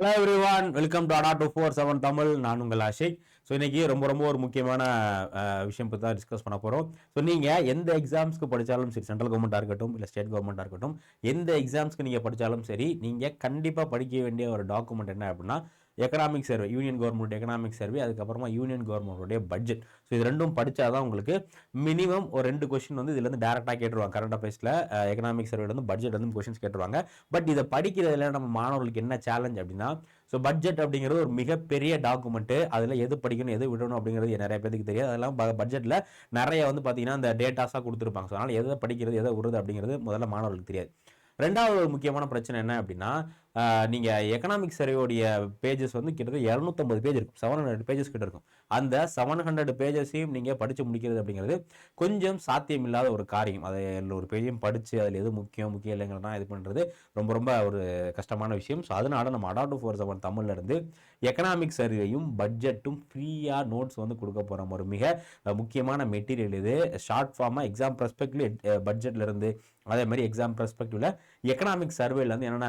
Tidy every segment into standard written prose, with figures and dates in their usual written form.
Hello everyone, welcome to அடா 247 தமிழ். நான் உங்கள் ஆஷிக். ஸோ இன்னைக்கு ரொம்ப ஒரு முக்கியமான விஷயம் பற்றி தான் டிஸ்கஸ் பண்ண போகிறோம். ஸோ நீங்கள் எந்த எக்ஸாம்ஸ்க்கு படித்தாலும் சரி, சென்ட்ரல் கவர்மெண்ட்டாக இருக்கட்டும் இல்லை ஸ்டேட் கவர்மெண்ட்டாக இருக்கட்டும், எந்த எக்ஸாம்ஸ்க்கு நீங்கள் படித்தாலும் சரி, நீங்கள் கண்டிப்பாக படிக்க வேண்டிய ஒரு டாக்குமெண்ட் என்ன அப்படின்னா economic survey, union government economic survey, அதுக்கப்புறமா யூனியன் கவர்மெண்ட்டுடைய பட்ஜெட். ஸோ இது ரெண்டும் படித்தாதான் உங்களுக்கு மினிமம் ஒரு 2 கொஸ்டின் வந்து இதுலேருந்து டேரெக்டாக கேட்டுருவாங்க. கரண்ட் அஃபேர்ஸில் எக்கனாமிக் சர்வேலேருந்து பட்ஜெட் வந்து கொஸ்டின்ஸ் கேட்டுருவாங்க. பட் இதை படிக்கிறதுல நம்ம மாணவர்களுக்கு என்ன சேலஞ்ச் அப்படின்னா, ஸோ பட்ஜெட் அப்படிங்கிறது ஒரு மிகப்பெரிய டாக்குமெண்ட். அதில் எது படிக்கணும் எது விடணும் அப்படிங்கிறது நிறைய பேருக்கு தெரியாது. அதெல்லாம் பட்ஜெட்டில் நிறைய வந்து பார்த்தீங்கன்னா அந்த டேட்டாஸாக கொடுத்துருப்பாங்க. ஸோ அதனால் எதை படிக்கிறது எதை விடுறது அப்படிங்கிறது முதல்ல மாணவர்களுக்கு தெரியாது. ரெண்டாவது ஒரு முக்கியமான பிரச்சனை என்ன அப்படின்னா, நீங்கள் எக்கனாமிக் சர்வேயோடைய பேஜஸ் வந்து கிட்டத்தட்ட 250 பேஜ் இருக்கும். 700 பேஜஸ் கிட்ட இருக்கும். அந்த 700 பேஜஸையும் நீங்கள் படித்து முடிக்கிறது அப்படிங்கிறது கொஞ்சம் சாத்தியம் இல்லாத ஒரு காரியம். அதை ஒரு பேஜையும் படித்து அதில் எது முக்கியம் இல்லைங்கிறனா இது பண்ணுறது ரொம்ப ஒரு கஷ்டமான விஷயம். ஸோ அதனால நம்ம அடா 247 தமிழ்ல இருந்து எக்கனாமிக் சர்வேயும் பட்ஜெட்டும் ஃப்ரீயாக நோட்ஸ் வந்து கொடுக்க போகிறோம். ஒரு மிக முக்கியமான மெட்டீரியல் இது. ஷார்ட் ஃபார்மாக எக்ஸாம் பெர்ஸ்பெக்டிவ் பட்ஜெட்ல இருந்து, அதே மாதிரி எக்ஸாம் பெர்ஸ்பெக்டிவ்ல எக்கனாமிக் சர்வேலேருந்து என்னென்ன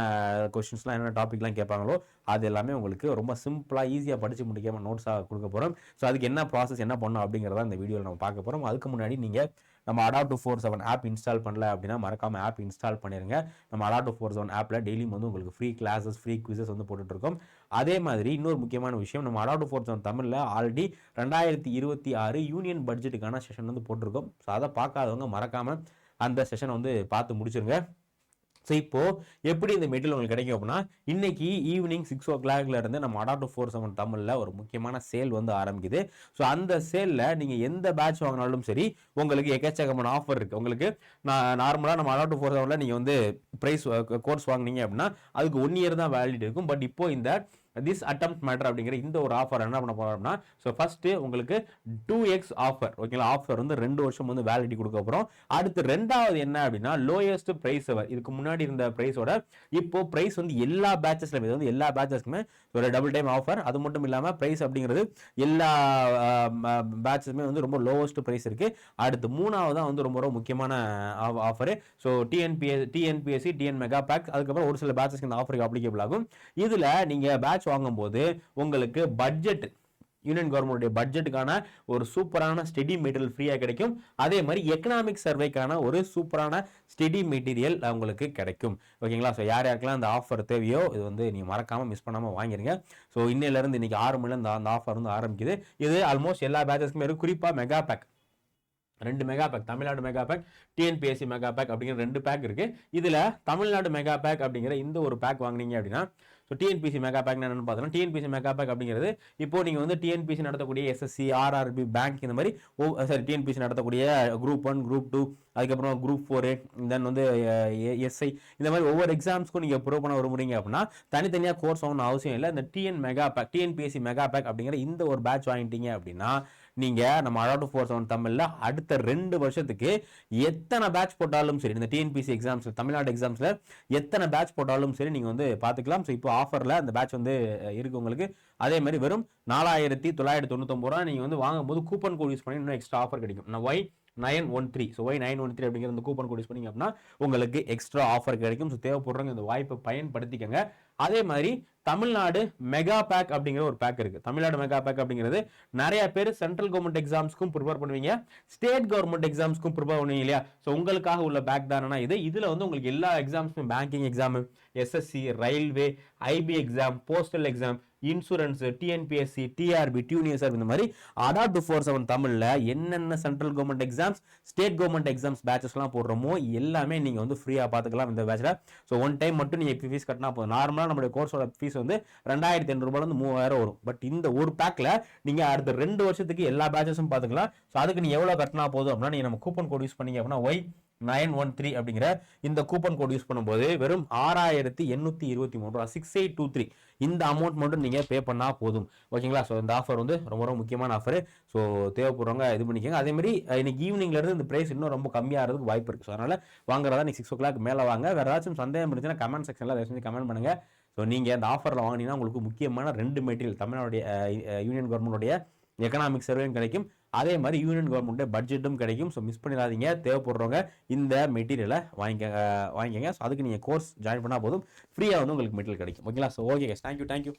கொஸ்டின்ஸ்லாம் என்னென்ன டாபிக்லாம் கேட்பாங்களோ அது எல்லாமே உங்களுக்கு ரொம்ப சிம்பிளாக ஈஸியாக படித்து முடிக்காம நோட்ஸாக கொடுக்க போகிறோம். ஸோ அதுக்கு என்ன ப்ராசஸ் என்ன பண்ணணும் அப்படிங்கிறத இந்த வீடியோவில் நம்ம பார்க்க போகிறோம். அதுக்கு முன்னாடி நீங்கள் நம்ம அடா 247 ஆப் இன்ஸ்டால் பண்ணல அப்படின்னா மறக்காமல் ஆப் இன்ஸ்டால் பண்ணிடுங்க. நம்ம அடா 247 ஆப்பில் டெய்லியும் வந்து உங்களுக்கு ஃப்ரீ கிளாஸஸ், ஃப்ரீ குவிசஸ் வந்து போட்டுட்ருக்கோம். அதே மாதிரி இன்னொரு முக்கியமான விஷயம், நம்ம அடா 247 தமிழில் ஆல்ரெடி 2026 யூனியன் பட்ஜெட்டுக்கான செஷன் வந்து போட்டிருக்கோம். ஸோ அதை பார்க்காதவங்க மறக்காமல் அந்த செஷனை வந்து பார்த்து முடிச்சிருங்க. ஸோ இப்போ எப்படி இந்த மெட்டீரியல் உங்களுக்கு கிடைக்கும் அப்படின்னா, இன்னைக்கு ஈவினிங் 6 o'clock இருந்து நம்ம அடா 247 தமிழில் ஒரு முக்கியமான சேல் வந்து ஆரம்பிக்குது. ஸோ அந்த சேலில் நீங்கள் எந்த பேட்ச் வாங்கினாலும் சரி, உங்களுக்கு எக்கச்சக்கமான ஆஃபர் இருக்குது. உங்களுக்கு நார்மலாக நம்ம அடா 247 நீங்கள் வந்து ப்ரைஸ் கோர்ஸ் வாங்கினீங்க அப்படின்னா அதுக்கு 1 year தான் வேலிட் இருக்கும். பட் இப்போ இந்த திஸ் அட்டெம்ப்ட் மேட்டர் அப்படிங்கிற இந்த ஒரு ஆஃபர் என்ன பண்ண போறோம்னா, ஸோ ஃபர்ஸ்ட் உங்களுக்கு 2x ஆஃபர், ஓகேங்களா? ஆஃபர் வந்து 2 வருஷம் வந்து வேலிடிட்டி கொடுக்க போகிறோம். அடுத்து ரெண்டாவது என்ன அப்படின்னா, லோயஸ்ட் பிரைஸ் எவர். இதுக்கு முன்னாடி இருந்த பிரைஸோட இப்போ பிரைஸ் வந்து எல்லா பேட்சஸ்லையுமே, இது வந்து எல்லா பேட்சஸ்க்குமே ஒரு டபுள் டைம் ஆஃபர். அது மட்டும் இல்லாமல் பிரைஸ் அப்படிங்கிறது எல்லா பேட்சஸுமே வந்து ரொம்ப லோவஸ்ட் பிரைஸ் இருக்கு. அடுத்து மூணாவது தான் வந்து ரொம்ப முக்கியமான offer. So TNPSC, TN mega back, அதுக்கப்புறம் ஒரு சில பேட்சஸ்க்கு இந்த ஆஃபருக்கு அப்ளிகபிள் ஆகும். இதுல நீங்க பேட்ச் வாங்கும்போது உங்களுக்கு பட்ஜெட், யூனியன் கவர்மெண்ட் பட்ஜெட்டுக்கான ஒரு சூப்பரான ஸ்டடி மெட்டீரியல் ஃப்ரீயாக கிடைக்கும். அதே மாதிரி எக்கனாமிக் சர்வேக்கான ஒரு சூப்பரான ஸ்டடி மெட்டீரியல் உங்களுக்கு கிடைக்கும். ஓகேங்களா? ஸோ யாருக்கெல்லாம் அந்த ஆஃபர் தேவையோ இது வந்து நீங்கள் மறக்காமல் மிஸ் பண்ணாமல் வாங்கிருங்க. ஸோ இன்னையிலேருந்து இன்னைக்கு 6 மணிலேருந்து அந்த ஆஃபர் வந்து ஆரம்பிக்குது. இது ஆல்மோஸ்ட் எல்லா பேட்சஸ்க்குமே இருக்கும். குறிப்பாக mega back, 2 mega back, Tamil Nadu mega back, TNPSC mega back அப்படிங்கிற 2 பேக் இருக்கு. இதுல தமிழ்நாடு மெகா பேக் அப்படிங்கிற இந்த ஒரு பேக் வாங்கினீங்க அப்படின்னா, ஸோ டிஎன்பிசி மெகா பேக் என்னன்னு பார்த்தோம்னா, டிஎன்பிசி மெகா பேக் அப்படிங்கிறது இப்போ நீங்க வந்து டிஎன்பிசி நடத்தக்கூடிய எஸ்எஸ்சி, ஆர்ஆர்பி, பேங்க், இந்த மாதிரி சரி டிஎன்பிசி நடத்தக்கூடிய குரூப் 1, குரூப் 2, அதுக்கப்புறம் குரூப் 4, தென் வந்து எஸ்ஐ, இந்த மாதிரி ஒவ்வொரு எக்ஸாம்ஸ்க்கும் நீங்க ப்ரூவ் பண்ண விரும்புறீங்க அப்படின்னா தனித்தனியாக கோர்ஸ் வாங்கணும் அவசியம் இல்லை. இந்த டிஎன்பிஎஸ்சி மெகா பேக் அப்படிங்கிற இந்த ஒரு பேட்ச் வாங்கிட்டீங்க அப்படின்னா நீங்க நம்ம அடா 247 தமிழ்ல அடுத்த 2 வருஷத்துக்கு எத்தனை பேட்ச் போட்டாலும் சரி, இந்த டிஎன்பிசி எக்ஸாம்ஸ், தமிழ்நாடு எக்ஸாம்ஸ்ல எத்தனை பேட்ச் போட்டாலும் சரி நீங்க வந்து பாத்துக்கலாம். ஸோ இப்போ ஆஃபர்ல அந்த பேட்ச் வந்து இருக்கு உங்களுக்கு. அதே மாதிரி வெறும் 4999 நீங்க வந்து வாங்கும்போது கூப்பன் கோட் யூஸ் பண்ணி இன்னும் எக்ஸ்ட்ரா ஆஃபர் கிடைக்கும். நான் Y913, ஸோ Y913 அப்படிங்கிற இந்த கூப்பன் கோட் யூஸ் பண்ணீங்க அப்படின்னா உங்களுக்கு எக்ஸ்ட்ரா ஆஃபர் கிடைக்கும். ஸோ தேவைப்படுறவங்க இந்த வாய்ப்பை பயன்படுத்திக்கங்க. அதே மாதிரி தமிழ்நாடு மெகா பேக் அப்படிங்கிற ஒரு பேக் இருக்கு. தமிழ்நாடு மெகா பேக் அப்படிங்கிறது நிறைய பேர் சென்ட்ரல் கவர்மெண்ட் எக்ஸாம்ஸ்க்கும் ப்ரிப்பேர் பண்ணுவீங்க, ஸ்டேட் கவர்மெண்ட் எக்ஸாம்ஸ்க்கும் ப்ரிப்பேர் பண்ணுவீங்க இல்லையா? ஸோ உங்களுக்காக உள்ள பேக் தானா இது. இதுல வந்து உங்களுக்கு எல்லா எக்ஸாம்ஸும், banking exam, SSC, railway, IB exam, postal exam, insurance, TNPSC, TRB, டியூனியர்சர், இந்த மாதிரி அடா 247 தமிழ்ல என்னென்ன central government exams, state government exams பேட்சஸ்லாம் போடுறோமோ எல்லாமே நீங்க வந்து ஃப்ரீயா பாத்துக்கலாம் இந்த பேட்ச்ல. ஸோ ஒன் டைம் மட்டும் நீங்க ஃபீஸ் கட்டினா போதும். நார்மலா நம்மளுடைய கோர்ஸோட ஃபீஸ் வந்து 2800 ரூபாயிலிருந்து 3000 வரும். பட் இந்த ஒரு பேக்ல நீங்க அடுத்த 2 வருஷத்துக்கு எல்லா பேட்சஸும் பாத்துக்கலாம். ஸோ அதுக்கு நீங்க எவ்வளவு கட்டினா போதும் அப்படின்னா, நீங்க நம்ம கூப்பன் கோட் யூஸ் பண்ணீங்க அப்படின்னா Y913 அப்படிங்கிற இந்த கூப்பன் கோட் யூஸ் பண்ணும்போது வெறும் 6823 ரூபா, 6823, இந்த அமௌண்ட் மட்டும் நீங்க பே பண்ணா போதும். ஓகேங்களா? ஸோ இந்த ஆஃபர் வந்து ரொம்ப முக்கியமான ஆஃபர். ஸோ தேவைப்படுறவங்க இது பண்ணிக்கோங்க. அதே மாதிரி இன்னைக்கு ஈவினிங்ல இருந்து இந்த பிரைஸ் இன்னும் ரொம்ப கம்மியாகிறதுக்கு வாய்ப்பு இருக்கு. ஸோ அதனால வாங்குறதா நீ 6 o'clock மேல வாங்க. வேற ஏதாச்சும் சந்தேகம் இருந்துச்சுன்னா கமெண்ட் செக்ஷன்ல தயவு செஞ்சு கமெண்ட் பண்ணுங்க. ஸோ நீங்க அந்த ஆஃபர்ல வாங்கினீங்கன்னா உங்களுக்கு முக்கியமான 2 மெட்டீரியல், தமிழ்நாடுடைய யூனியன் கவர்மெண்ட்டுடைய எக்கனாமிக் சர்வேயும் கிடைக்கும், அதே மாதிரி யூனியன் கவர்மெண்ட் பட்ஜெட்டும் கிடைக்கும். ஸோ மிஸ் பண்ணிடாதீங்க. தேவைப்படுறவங்க இந்த மெட்டீரியலை வாங்கிக்கங்க. ஸோ அதுக்கு நீங்கள் கோர்ஸ் ஜாயின் பண்ணால் போதும், ஃப்ரீயாக வந்து உங்களுக்கு மெட்டீரியல் கிடைக்கும். ஓகேங்களா? So okay, thank you.